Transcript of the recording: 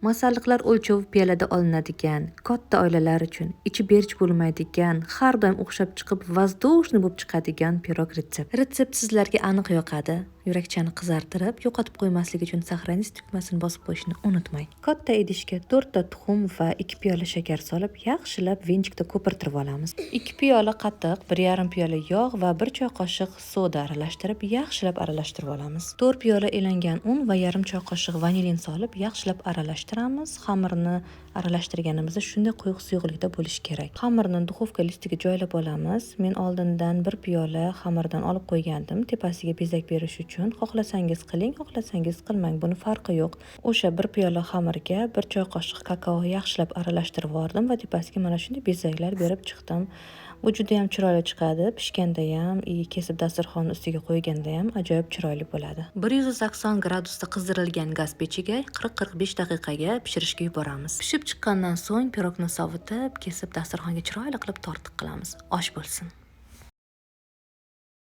Masalliqlar o'lchov piyolada olinadigan, katta oilalar uchun ichi berch bo'lmaydigan, har doim o'xshab chiqib воздушный bo'lib chiqadigan pirog retsept. Retsept sizlarga aniq yoqadi. Yurakchani qizartirib, yo'qotib qo'ymaslik uchun saqlanish tugmasini bosib qo'yishni unutmang. Katta idishga 4 ta tuxum va 2 piyola shakar solib, yaxshilab venchikda ko'pirtirib olamiz. 2 piyola qatiq, 1,5 piyola yog' va 1 choy qoshiq soda aralashtirib, yaxshilab aralashtirib olamiz. 4 piyola elangan un va yarim choy qoshiq vanilin solib, yaxshilab aralashtiramiz. Xamirni aralashtirganimizda shunday quyuq suyuqlikda bo'lishi kerak. Xamirni duxovka listiga joylab olamiz. Men oldindan 1 piyola xamirdan olib qo'ygandim, tepasiga bezak berish uchun. Xohlasangiz qiling, xohlasangiz qilmang, buni farqi yo'q. O'sha 1 piyola xamirga 1 choy qoshiq kakao yaxshilab aralashtirib oldim va tepasiga mana shunday bezaklar berib chiqdim. Bu juda ham chiroyli chiqadi. Pishganda ham, kesib dasturxon ustiga qo'yganda ham ajoyib chiroyli bo'ladi. 190 gradusda qizdirilgan gaz pechiga 40-45 daqiqaga pishirishga yuboramiz. Pishib chiqqandan so'ng pirogni sovitib, kesib dasturxonga chiroyli qilib tortiq qilamiz. Osh bo'lsin.